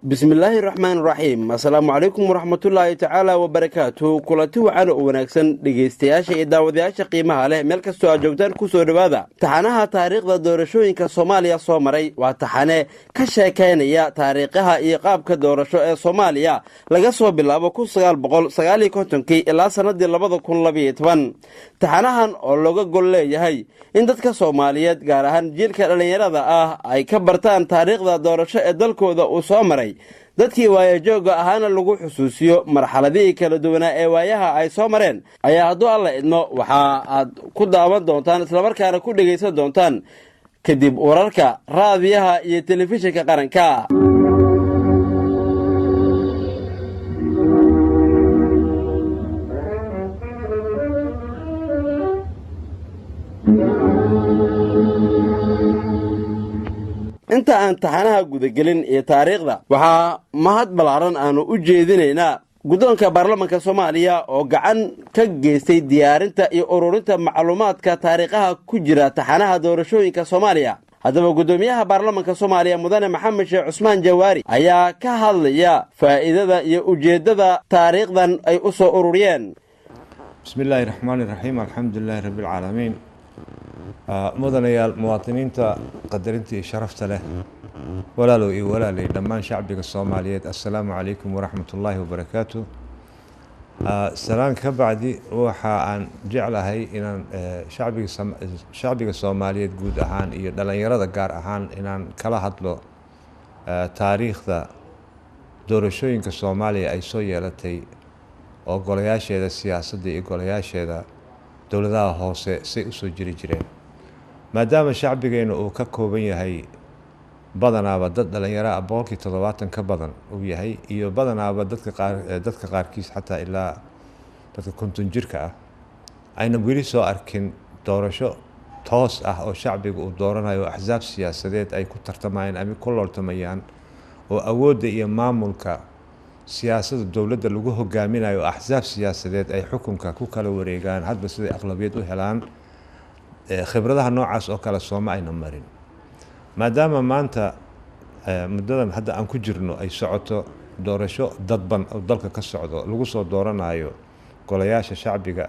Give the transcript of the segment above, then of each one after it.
بسم الله الرحمن الرحيم. السلام عليكم ورحمة الله تعالى وبركاته. كلتي وعلى ونكسن dhageystayaasha iyo daawadayaasha qiimaha leh meel kastoo aad joogtaan ku soo dhawaada. Taxanaha taariikhda doorashooyinka Soomaaliya soo maray waa taxane ka sheekeynaya taariikhaha iyo qaabka doorasho ee Soomaaliya laga soo bilaabo 1959 ilaa sanadii 2012. Taxanahan oo looga gol leeyahay in dadka Soomaaliyeed gaar ahaan jiilka dhalinyarada ah ay ka bartaan taariikhda doorasho ee dalkooda uu soo maray. dadkii waayajooga ahaana lagu xusuusiyo marxaladii kala duwanaa ee waayaha ay soo mareen ayaa hadduu alla idmo waxa aad ku daawan doontaan isla markaana ku dhageysan doontaan kadib wararka raadiyaha iyo telefishinka qaranka. inta aan taxanaha gudagelin ee taariikhda waxa mahad balaaran aanu u jeedinaynaa guddoonka baarlamaanka Soomaaliya oo gacan ka geystay diyaarinta iyo ururinta macluumaadka taariikhaha ku jira taxanaha doorashooyinka Soomaaliya. haddaba gudoomiyaha baarlamaanka Soomaaliya mudane Maxamed Sheekh Cusmaan Jawaari ayaa ka hadlaya faa'iidada iyo ujeedada taariikhdan ay u soo ururiyeen. bismillaahi raxmaani raxiim alxamdulilaahi rabbil caalamiin. mudanayaal muwaadiniinta qadarinta iyo sharafta leh walaalow iyo walaalay dhammaan shacbiga Soomaaliyeed assalaamu calaykum waraxmatullaahi wabarakaatuh. salaan ka bacdi waxa aan jeclahay inaan shacbiga Soomaaliyeed guud ahaan iyo dhalinyarada gaar ahaan inaan kala hadlo taariikhda doorashooyinka Soomaaliya ay soo yeelatay oo golayaasheeda siyaasadda iyo golayaasheeda dowladaha hoose say u soo jiri jireen. maadaama shacbigeena uu ka kooban yahay badanaaba dad dhalinyaro ah 70% ka badan uu yahay iyo badanaaba dadka qaarkiis xataa ilaa dadka 50 jirka ah ayna weli soo arkin doorasho toos ah oo shacbiga uu dooranayo axsaab siyaasadeed ay ku tartamayaan ama ku looltamayaan oo awoodda iyo maamulka siyaasadda dowladda lagu hogaaminayo axsaab siyaasadeed ay xukunka ku kala wareegaan hadba sida aqlabiyad u helaan. khibradaha noocaas oo kale Soomaaliya ayna marin maadaama maanta muddadan hadda aan ku jirno ay socoto doorasho dadban oo dalka ka socdo lagu soo dooranayo golayaasha shacbiga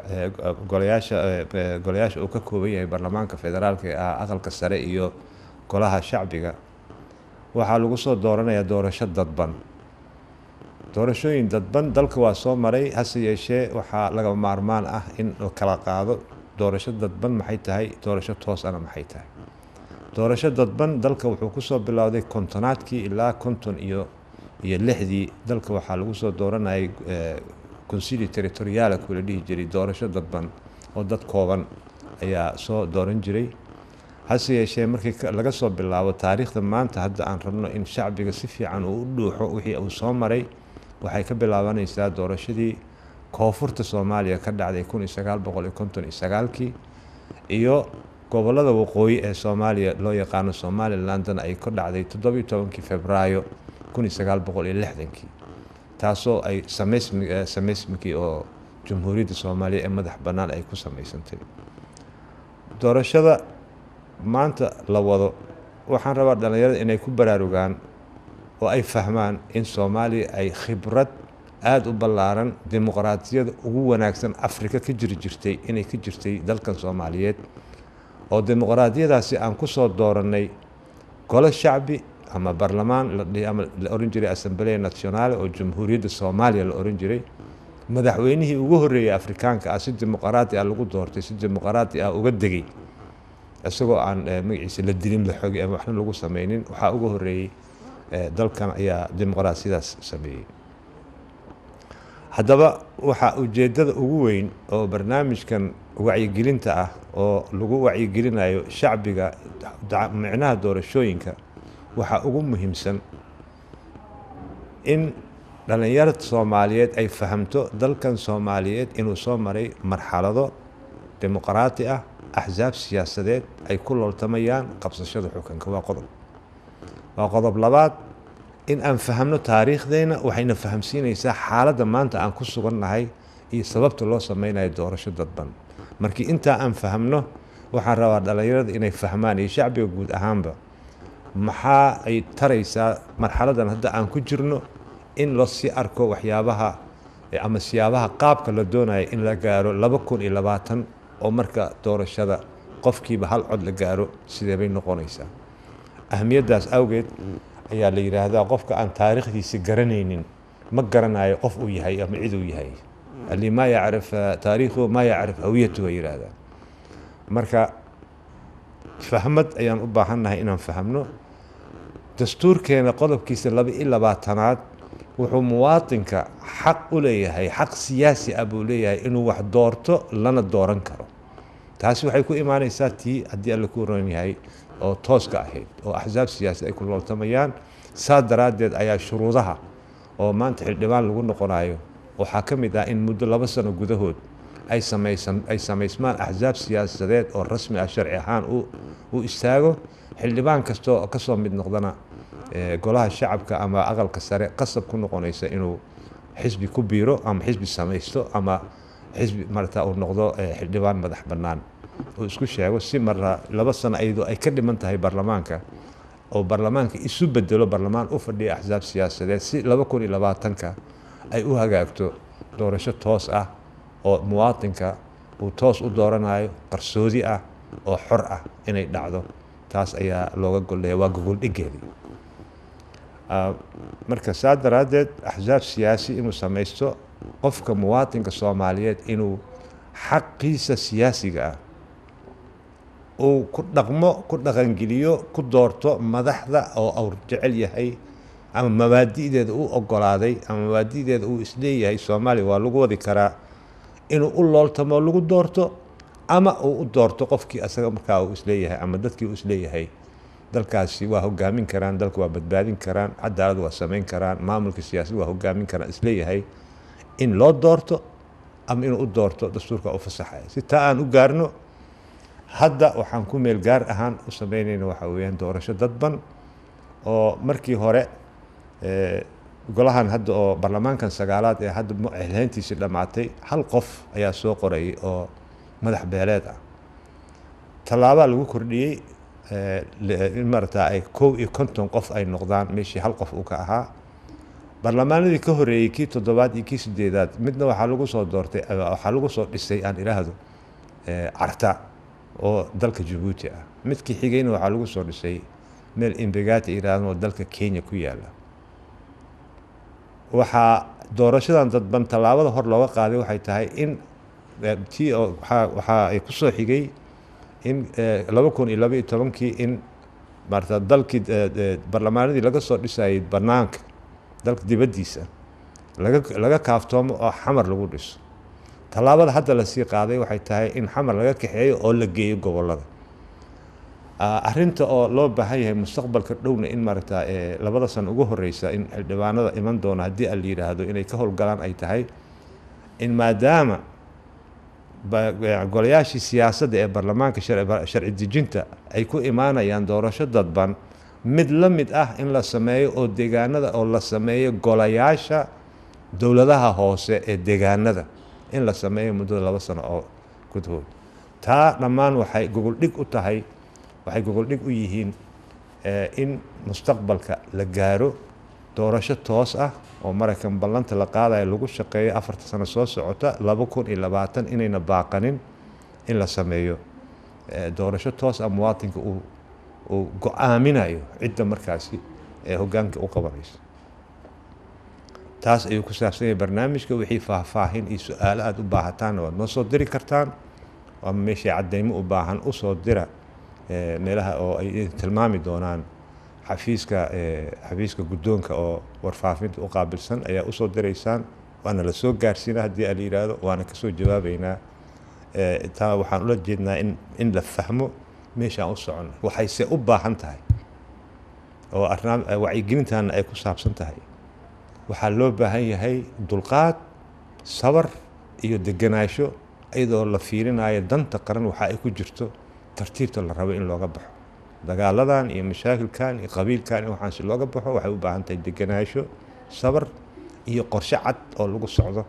golayaasha uu ka kooban yahay baarlamaanka federaalka ee aqalka sare iyo golaha shacbiga waxaa lagu soo dooranayaa doorasho dadban. doorashooyin dadban dalka waa soo maray hase yeeshee waxaa laga maarmaan ah in la kala qaado doorasho dadban maxay tahay doorasho toos ah maxay tahay. doorasho dadban dalka wuxuu ku soo bilowday kontonaadkii ilaa 56 dalka waxaa lagu soo dooranayay consiglio territoriale kula dhihi jiray doorasho dadban oo dad kooban ayaa soo dooran jiray. hase yeeshee markii laga soo bilaabo taariikhda maanta hadda aan rabno in shacbiga si fiican uu u dhuuxo wixii uu soo maray waxay ka bilaabanaysaa doorashadii koonfurta Soomaaliya ka dhacday 1959 iyo gobolada waqooyi ee Soomaaliya loo yaqaan Somaliland ay ka dhacday 17 Febraayo 1960 taasoo ay sameysmikii oo Jamhuuriyadda Soomaaliya ee madax bannaan ay ku sameysantay. doorashada maanta la wado waxaan rabaa dhalinyarada inay ku baraarugaan oo ay fahmaan in Soomaaliya ay khibrad aad u ballaaran dimuqraadiyada ugu wanaagsan Afrika ka jirtay inay ka jirtay dalkan Soomaaliyeed oo dimuqraadiyadaasi aan ku soo dooranay golo shacbi ama baarlamaan la oran jiray Assemblée Nationale oo Jamhuuriyadda Soomaaliya la oran jiray madaxweynihii ugu horeeyay Afrikaanka ah si dimuqraadi ah lagu doortay si dimuqraadi ah uga degay isagoo aan magaciisa la dilin la xoogay ama waxna lagu sameeynin waxa ugu horeeyay dalkan ayaa dimuqraadiyadaas sameeyay. haddaba waxa ujeedada ugu weyn oo barnaamijkan wacyigelinta ah oo lagu wacyigelinayo shacbiga macnaha doorashooyinka waxa ugu muhiimsan in dhalinyarada Soomaaliyeed ay fahamto dalkan Soomaaliyeed inuu soo maray marxalado dimuqraadi ah, axzaab siyaasadeed ay ku looltamayaan qabsashada xukunka. waa qodob labaad in aan fahamno taariikhdeena, waxayna fahamsiinaysaa xaaladda maanta aan ku sugannahay iyo sababta loo sameynayo doorasho dadban. markii intaa aan fahamno, waxaan rabaa dhalinyarada inay fahmaan iyo shacbiga guud ahaanba maxaa ay taraysaa marxaladan hadda aan ku jirno, in loo sii arko waxyaabaha ama siyaabaha qaabka la doonayo in la gaaro 2020 oo marka doorashada qofkiiba hal cod la gaaro sidee bay noqonaysaa. ahmiyaddaas awgeed ayaa la yidhaahdaa qofka aan taariikhdiisa garanaynin ma garanayo qof uu yahay ama cid uu yahay. اللي ما يعرف تاريخه ما يعرف هويته يرادا. marka fahmad ayaan u baahanahay inaan fahmno. dastuurkeena qodobkiisa 22aad wuxuu muwaadinka xaq u leeyahay, xaq siyaasi ah buu leeyahay inuu wax doorto lana dooran karo. taasi waxay ku imaanaysaa tii haddii alla ku roon yahay oo tooska ahayd oo axzaab siyaasi ay ku looltamayaan. saa daraaddeed ayaa shuruudaha oo maanta xildhibaan lagu noqonayo waxaa ka mid ah in muddo 2 sano gudahood ay samaysmaan axzaab siyaasadeed oo rasmi ah, sharci ahaan u istaago. xildhibaan kastoo ka soo mid noqdana golaha shacabka ama aqalka sare qasab ku noqonaysa inuu xisbi ku biiro ama xisbi samaysto ama xisbi marta uu noqdo xildhibaan madax bannaan oo isku sheego si marra 2 sano ayadoo ay ka dhiman tahay baarlamaanka oo baarlamaanka isu bedelo baarlamaan u fadhiya axzaab siyaasadeed si 2020 ay u hagaagto doorasho toos ah oo muwaadinka uu toos u dooranayo, qarsoodi ah oo xor ah inay dhacdo. taas ayaa looga golleeya, waa gogol dhigeedii. marka saa daraaddeed axzaab siyaasi inuu samaysto qofka muwaadinka Soomaaliyeed inuu xaqiisa siyaasiga ah uu ku dhaqmo, ku dhaqangeliyo, ku doorto madaxda oo uu jecel yahay ama mabaadi'deeda uu ogolaaday ama mabaadi'deeda uu isleeyahay Soomaaliya waa lagu wadi karaa, inuu u looltamo lagu doorto ama uu u doorto qofkii asaga markaa uu isleeyahay ama dadkii uu isleeyahay dalkaasi waa hogaamin karaan, dalka waa badbaadin karaan, cadaalad waa samayn karaan, maamulka siyaasad waa hogaamin karaan isleeyahay in loo doorto ama inuu u doorto dastuurka u fasaxaya. si taa aan u gaarno, hadda waxaan ku meel gaar ahaan u samaynayna waxa weeyaan doorasho dadban oo markii hore golahan hadda oo baarlamaankan 9aad ee hadda xilhayntiisa dhamaatay hal qof ayaa soo qorayay oo madax beeleed ah. tallaabo lagu kordhiyay in marta ay 51 qof ay noqdaan meeshii hal qof uu ka ahaa. baarlamaanadii ka horeeyay kii 7aad iyo kii 8aad midna waxaa lagu soo doortay, waxaa lagu soo dhisay aan iraahdo carta oo dalka Djibouti ah. midkii xigayna waxaa lagu soo dhisay meel Embegati iraahdo oo dalka Kenya ku yaala. waxaa doorashadan dadban tallaabada hor looga qaaday waxay tahay in tii waxa ay ku soo xigay in 2012 in marta dalkii baarlamaanadii laga soo dhisayay banaanka dalka dibadiisa laga kaaftoomo oo xamar lagu dhiso. tallaabada hadda la sii qaaday waxay tahay in xamar laga kaxeeyo oo la geeyo gobolada. arrinta oo loo baahan yahay mustaqbalka dhowna in marta 2 sano ugu horeysa in xildhibaanada iman doona haddii la yiraahdo inay ka howlgalaan ay tahay in maadaama golayaashii siyaasadda ee baarlamaanka sharci dejinta ay ku imaanayaan doorasho dadban mid la mid ah in la sameeyo oo deegaanada oo la sameeyo golayaasha dowladaha hoose ee deegaanada in la sameeyo muddo 2 sano oo gudahood. taa dhammaan waxay gogol dhig u tahay, waxay gogol dhig u yihiin in mustaqbalka la gaaro doorasho toos ah oo markan ballanta la qaadayo lagu shaqeeyo 4 sano soo socota 2020 inayna baaqanin in la sameeyo doorasho toos ah muwaadinka uu go'aaminayo cidda markaasi hoggaanka u qabanayso. taas ayuu ku saabsan yahay barnaamijka. wixii faahfaahin iyo su'aalo aad u baahataan waad noo soo diri kartaan, ama meeshii cadeymo u baahan u soo dira meelaha oo ay tilmaami doonaan xafiiska guddoonka oo warfaafinta u qaabilsan ayaa u soo diraysaan, waana la soo gaarsiinaa haddii la yiraahdo, waana ka soo jawaabaynaa. taa waxaan ula jeednaa in la fahmo meeshaan u socono waxayse u baahan tahay oo wacyigelintaana ay ku saabsan tahay waxaa loo baahan yahay dulqaad sabar iyo deganaansho iyadoo la fiirinayo danta qaran waxa ay ku jirto tartiibta la rabo in looga baxo dagaaladan iyo mashaakilkan iyo qabiilkan waxaan si looga baxo waxay u baahan tahay deganaansho sabar iyo qorshe cad oo lagu socdo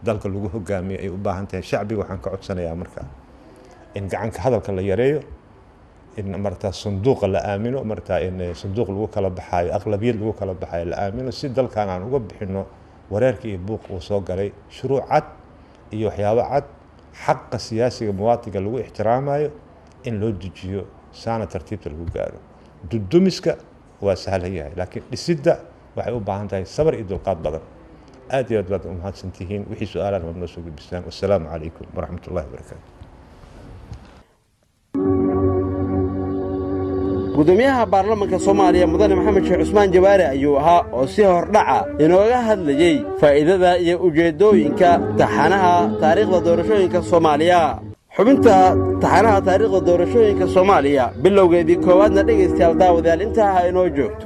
dalka lagu hogaamiyo ay u baahan tahay shacbiga waxaan ka codsanayaa marka in gacanka hadalka la yareeyo in marta sanduuqa la aamino marta in sanduuq lagu kala baxayo aqlabiyad lagu kala baxayo la aamino si dalkan aan uga bixino wareerka iyo buuq uu soo galay shuruuc cad iyo waxyaabo cad xaqa siyaasiga muwaadinka lagu ixtiraamayo in loo dejiyo saana tartiibta lagu gaaro dudumiska waa sahlan yahay laakiin dhisidda waxay u baahan tahay sabar iyo dulqaad badan aad iyo aad baad u mahadsantihiin wixii su-aalaan waad noo soo gudbisaan wassalaamu calaykum waraxmatullahi wabarakaatu gudoomiyaha baarlamaanka Soomaaliya mudane Maxamed Sheekh Cusmaan Jawaari ayuu ahaa oo si hordhaca inooga hadlayay faa'iidada iyo ujeedooyinka taxanaha taariikhda doorashooyinka Soomaaliya xubinta taxanaha taariikhda doorashooyinka Soomaaliya bilowgeedii koowaadna dhageystayaal daawadayaal intaa ha inoo joogto